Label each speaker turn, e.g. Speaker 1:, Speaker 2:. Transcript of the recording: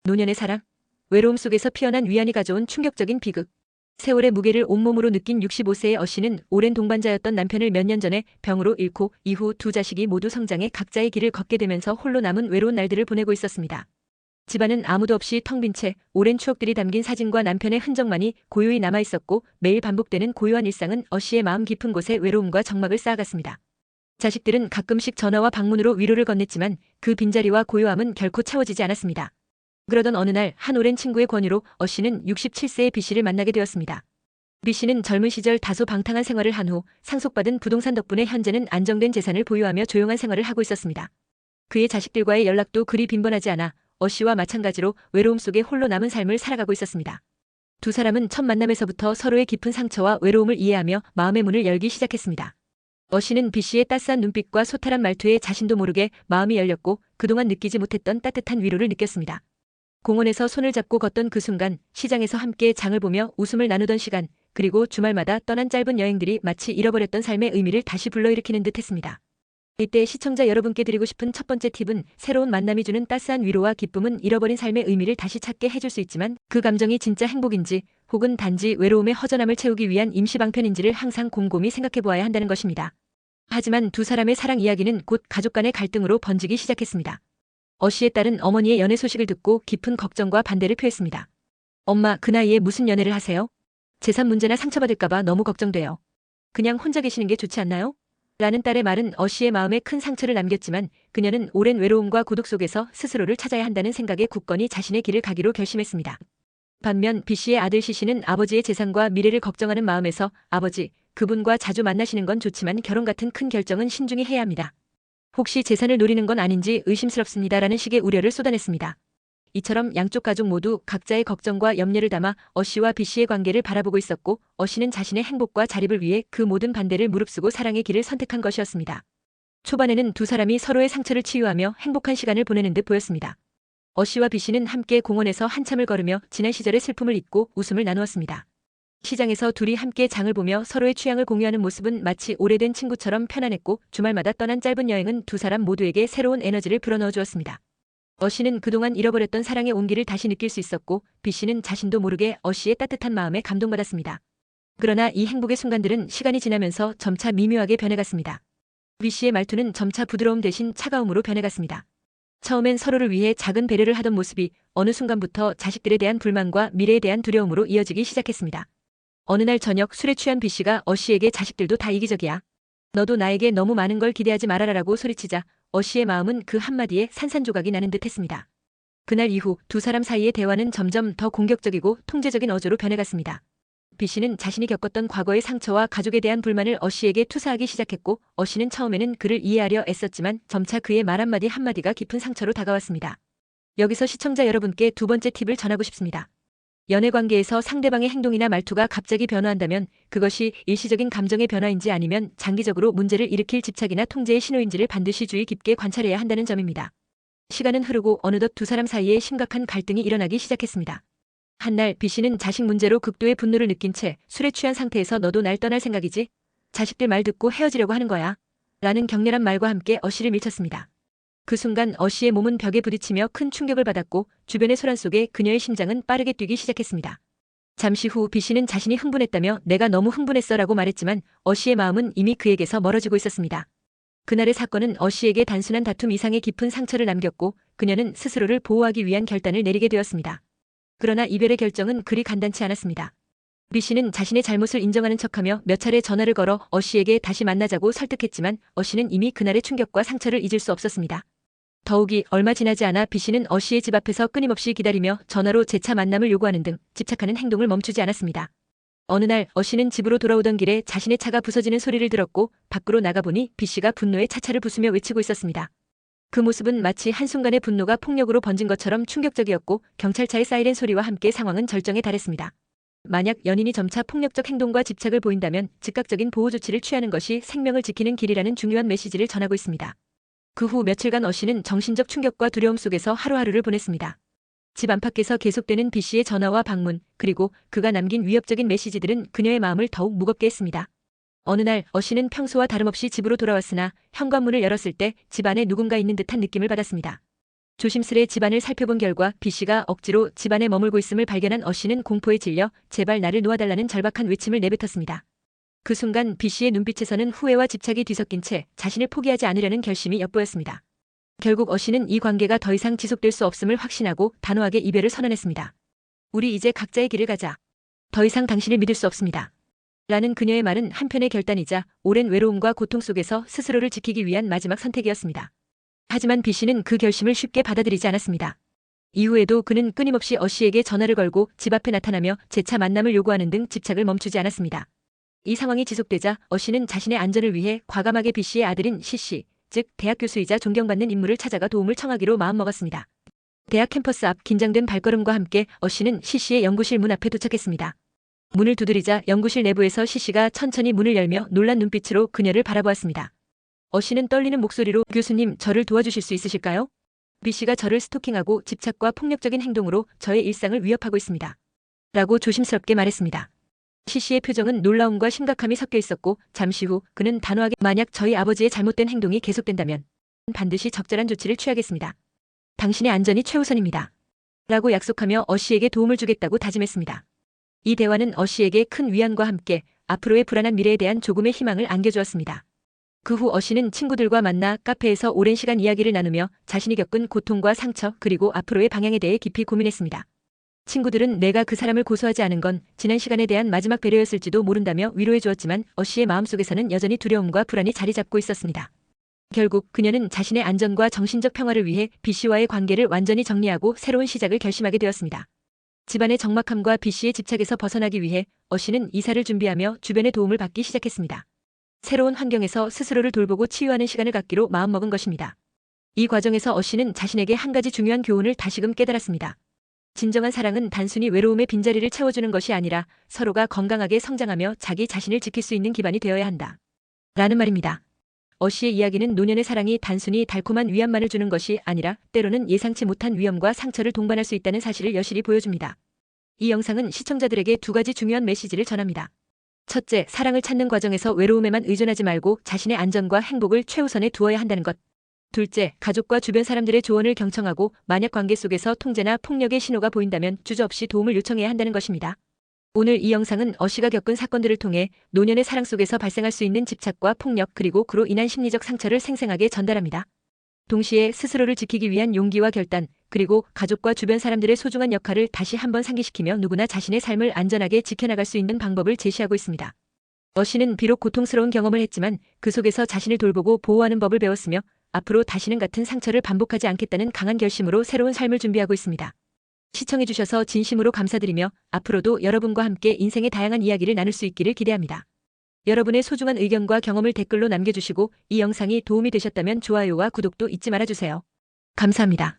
Speaker 1: 노년의 사랑. 외로움 속에서 피어난 위안이 가져온 충격적인 비극. 세월의 무게를 온몸으로 느낀 65세의 어씨는 오랜 동반자였던 남편을 몇 년 전에 병으로 잃고 이후 두 자식이 모두 성장해 각자의 길을 걷게 되면서 홀로 남은 외로운 날들을 보내고 있었습니다. 집안은 아무도 없이 텅 빈 채 오랜 추억들이 담긴 사진과 남편의 흔적만이 고요히 남아있었고 매일 반복되는 고요한 일상은 어씨의 마음 깊은 곳에 외로움과 적막을 쌓아갔습니다. 자식들은 가끔씩 전화와 방문으로 위로를 건넸지만 그 빈자리와 고요함은 결코 채워지지 않았습니다. 그러던 어느 날 한 오랜 친구의 권유로 어씨는 67세의 B씨를 만나게 되었습니다. B씨는 젊은 시절 다소 방탕한 생활을 한 후 상속받은 부동산 덕분에 현재는 안정된 재산을 보유하며 조용한 생활을 하고 있었습니다. 그의 자식들과의 연락도 그리 빈번하지 않아 어씨와 마찬가지로 외로움 속에 홀로 남은 삶을 살아가고 있었습니다. 두 사람은 첫 만남에서부터 서로의 깊은 상처와 외로움을 이해하며 마음의 문을 열기 시작했습니다. 어씨는 B씨의 따스한 눈빛과 소탈한 말투에 자신도 모르게 마음이 열렸고 그동안 느끼지 못했던 따뜻한 위로를 느꼈습니다. 공원에서 손을 잡고 걷던 그 순간, 시장에서 함께 장을 보며 웃음을 나누던 시간, 그리고 주말마다 떠난 짧은 여행들이 마치 잃어버렸던 삶의 의미를 다시 불러일으키는 듯 했습니다. 이때 시청자 여러분께 드리고 싶은 첫 번째 팁은 새로운 만남이 주는 따스한 위로와 기쁨은 잃어버린 삶의 의미를 다시 찾게 해줄 수 있지만 그 감정이 진짜 행복인지 혹은 단지 외로움의 허전함을 채우기 위한 임시방편인지를 항상 곰곰이 생각해보아야 한다는 것입니다. 하지만 두 사람의 사랑 이야기는 곧 가족 간의 갈등으로 번지기 시작했습니다. 어씨의 딸은 어머니의 연애 소식을 듣고 깊은 걱정과 반대를 표했습니다. 엄마, 그 나이에 무슨 연애를 하세요? 재산 문제나 상처받을까봐 너무 걱정돼요. 그냥 혼자 계시는 게 좋지 않나요? 라는 딸의 말은 어씨의 마음에 큰 상처를 남겼지만 그녀는 오랜 외로움과 고독 속에서 스스로를 찾아야 한다는 생각에 굳건히 자신의 길을 가기로 결심했습니다. 반면 B씨의 아들 C씨는 아버지의 재산과 미래를 걱정하는 마음에서 아버지, 그분과 자주 만나시는 건 좋지만 결혼 같은 큰 결정은 신중히 해야 합니다. 혹시 재산을 노리는 건 아닌지 의심스럽습니다라는 식의 우려를 쏟아냈습니다. 이처럼 양쪽 가족 모두 각자의 걱정과 염려를 담아 어씨와 B씨의 관계를 바라보고 있었고 어씨는 자신의 행복과 자립을 위해 그 모든 반대를 무릅쓰고 사랑의 길을 선택한 것이었습니다. 초반에는 두 사람이 서로의 상처를 치유하며 행복한 시간을 보내는 듯 보였습니다. 어씨와 B씨는 함께 공원에서 한참을 걸으며 지난 시절의 슬픔을 잊고 웃음을 나누었습니다. 시장에서 둘이 함께 장을 보며 서로의 취향을 공유하는 모습은 마치 오래된 친구처럼 편안했고 주말마다 떠난 짧은 여행은 두 사람 모두에게 새로운 에너지를 불어넣어 주었습니다. 어씨는 그동안 잃어버렸던 사랑의 온기를 다시 느낄 수 있었고 B씨는 자신도 모르게 어씨의 따뜻한 마음에 감동받았습니다. 그러나 이 행복의 순간들은 시간이 지나면서 점차 미묘하게 변해갔습니다. B씨의 말투는 점차 부드러움 대신 차가움으로 변해갔습니다. 처음엔 서로를 위해 작은 배려를 하던 모습이 어느 순간부터 자식들에 대한 불만과 미래에 대한 두려움으로 이어지기 시작했습니다. 어느 날 저녁 술에 취한 B씨가 어씨에게 자식들도 다 이기적이야. 너도 나에게 너무 많은 걸 기대하지 말아라라고 소리치자 어씨의 마음은 그 한마디에 산산조각이 나는 듯 했습니다. 그날 이후 두 사람 사이의 대화는 점점 더 공격적이고 통제적인 어조로 변해갔습니다. B씨는 자신이 겪었던 과거의 상처와 가족에 대한 불만을 어씨에게 투사하기 시작했고 어씨는 처음에는 그를 이해하려 애썼지만 점차 그의 말 한마디 한마디가 깊은 상처로 다가왔습니다. 여기서 시청자 여러분께 두 번째 팁을 전하고 싶습니다. 연애관계에서 상대방의 행동이나 말투가 갑자기 변화한다면 그것이 일시적인 감정의 변화인지 아니면 장기적으로 문제를 일으킬 집착이나 통제의 신호인지를 반드시 주의 깊게 관찰해야 한다는 점입니다. 시간은 흐르고 어느덧 두 사람 사이에 심각한 갈등이 일어나기 시작했습니다. 한날 B씨는 자식 문제로 극도의 분노를 느낀 채 술에 취한 상태에서 너도 날 떠날 생각이지? 자식들 말 듣고 헤어지려고 하는 거야. 라는 격렬한 말과 함께 어씨를 밀쳤습니다. 그 순간 어씨의 몸은 벽에 부딪히며 큰 충격을 받았고 주변의 소란 속에 그녀의 심장은 빠르게 뛰기 시작했습니다. 잠시 후 B씨는 자신이 흥분했다며 내가 너무 흥분했어 라고 말했지만 어씨의 마음은 이미 그에게서 멀어지고 있었습니다. 그날의 사건은 어씨에게 단순한 다툼 이상의 깊은 상처를 남겼고 그녀는 스스로를 보호하기 위한 결단을 내리게 되었습니다. 그러나 이별의 결정은 그리 간단치 않았습니다. B씨는 자신의 잘못을 인정하는 척하며 몇 차례 전화를 걸어 어씨에게 다시 만나자고 설득했지만 어씨는 이미 그날의 충격과 상처를 잊을 수 없었습니다. 더욱이 얼마 지나지 않아 B씨는 어씨의 집 앞에서 끊임없이 기다리며 전화로 재차 만남을 요구하는 등 집착하는 행동을 멈추지 않았습니다. 어느 날 어씨는 집으로 돌아오던 길에 자신의 차가 부서지는 소리를 들었고 밖으로 나가보니 B씨가 분노에 차차를 부수며 외치고 있었습니다. 그 모습은 마치 한순간의 분노가 폭력으로 번진 것처럼 충격적이었고 경찰차의 사이렌 소리와 함께 상황은 절정에 달했습니다. 만약 연인이 점차 폭력적 행동과 집착을 보인다면 즉각적인 보호 조치를 취하는 것이 생명을 지키는 길이라는 중요한 메시지를 전하고 있습니다. 그 후 며칠간 어씨는 정신적 충격과 두려움 속에서 하루하루를 보냈습니다. 집 안팎에서 계속되는 B씨의 전화와 방문, 그리고 그가 남긴 위협적인 메시지들은 그녀의 마음을 더욱 무겁게 했습니다. 어느 날 어씨는 평소와 다름없이 집으로 돌아왔으나 현관문을 열었을 때 집 안에 누군가 있는 듯한 느낌을 받았습니다. 조심스레 집안을 살펴본 결과 B씨가 억지로 집안에 머물고 있음을 발견한 어씨는 공포에 질려 제발 나를 놓아달라는 절박한 외침을 내뱉었습니다. 그 순간 B씨의 눈빛에서는 후회와 집착이 뒤섞인 채 자신을 포기하지 않으려는 결심이 엿보였습니다. 결국 어씨는 이 관계가 더 이상 지속될 수 없음을 확신하고 단호하게 이별을 선언했습니다. 우리 이제 각자의 길을 가자. 더 이상 당신을 믿을 수 없습니다. 라는 그녀의 말은 한편의 결단이자 오랜 외로움과 고통 속에서 스스로를 지키기 위한 마지막 선택이었습니다. 하지만 B씨는 그 결심을 쉽게 받아들이지 않았습니다. 이후에도 그는 끊임없이 어씨에게 전화를 걸고 집 앞에 나타나며 재차 만남을 요구하는 등 집착을 멈추지 않았습니다. 이 상황이 지속되자 어씨는 자신의 안전을 위해 과감하게 B씨의 아들인 C씨, 즉 대학 교수이자 존경받는 인물을 찾아가 도움을 청하기로 마음먹었습니다. 대학 캠퍼스 앞 긴장된 발걸음과 함께 어씨는 C씨의 연구실 문 앞에 도착했습니다. 문을 두드리자 연구실 내부에서 C씨가 천천히 문을 열며 놀란 눈빛으로 그녀를 바라보았습니다. 어씨는 떨리는 목소리로 교수님, 저를 도와주실 수 있으실까요? B씨가 저를 스토킹하고 집착과 폭력적인 행동으로 저의 일상을 위협하고 있습니다. 라고 조심스럽게 말했습니다. C씨의 표정은 놀라움과 심각함이 섞여 있었고 잠시 후 그는 단호하게 만약 저희 아버지의 잘못된 행동이 계속된다면 반드시 적절한 조치를 취하겠습니다. 당신의 안전이 최우선입니다. 라고 약속하며 어씨에게 도움을 주겠다고 다짐했습니다. 이 대화는 어씨에게 큰 위안과 함께 앞으로의 불안한 미래에 대한 조금의 희망을 안겨주었습니다. 그 후 어씨는 친구들과 만나 카페에서 오랜 시간 이야기를 나누며 자신이 겪은 고통과 상처 그리고 앞으로의 방향에 대해 깊이 고민했습니다. 친구들은 내가 그 사람을 고소하지 않은 건 지난 시간에 대한 마지막 배려였을지도 모른다며 위로해 주었지만 어씨의 마음속에서는 여전히 두려움과 불안이 자리 잡고 있었습니다. 결국 그녀는 자신의 안전과 정신적 평화를 위해 B씨와의 관계를 완전히 정리하고 새로운 시작을 결심하게 되었습니다. 집안의 적막함과 B씨의 집착에서 벗어나기 위해 어씨는 이사를 준비하며 주변의 도움을 받기 시작했습니다. 새로운 환경에서 스스로를 돌보고 치유하는 시간을 갖기로 마음먹은 것입니다. 이 과정에서 어씨는 자신에게 한 가지 중요한 교훈을 다시금 깨달았습니다. 진정한 사랑은 단순히 외로움의 빈자리를 채워주는 것이 아니라 서로가 건강하게 성장하며 자기 자신을 지킬 수 있는 기반이 되어야 한다. 라는 말입니다. 어씨의 이야기는 노년의 사랑이 단순히 달콤한 위안만을 주는 것이 아니라 때로는 예상치 못한 위험과 상처를 동반할 수 있다는 사실을 여실히 보여줍니다. 이 영상은 시청자들에게 두 가지 중요한 메시지를 전합니다. 첫째, 사랑을 찾는 과정에서 외로움에만 의존하지 말고 자신의 안전과 행복을 최우선에 두어야 한다는 것. 둘째, 가족과 주변 사람들의 조언을 경청하고 만약 관계 속에서 통제나 폭력의 신호가 보인다면 주저없이 도움을 요청해야 한다는 것입니다. 오늘 이 영상은 어씨가 겪은 사건들을 통해 노년의 사랑 속에서 발생할 수 있는 집착과 폭력 그리고 그로 인한 심리적 상처를 생생하게 전달합니다. 동시에 스스로를 지키기 위한 용기와 결단, 그리고 가족과 주변 사람들의 소중한 역할을 다시 한번 상기시키며 누구나 자신의 삶을 안전하게 지켜나갈 수 있는 방법을 제시하고 있습니다. 어씨는 비록 고통스러운 경험을 했지만 그 속에서 자신을 돌보고 보호하는 법을 배웠으며 앞으로 다시는 같은 상처를 반복하지 않겠다는 강한 결심으로 새로운 삶을 준비하고 있습니다. 시청해주셔서 진심으로 감사드리며 앞으로도 여러분과 함께 인생의 다양한 이야기를 나눌 수 있기를 기대합니다. 여러분의 소중한 의견과 경험을 댓글로 남겨주시고 이 영상이 도움이 되셨다면 좋아요와 구독도 잊지 말아주세요. 감사합니다.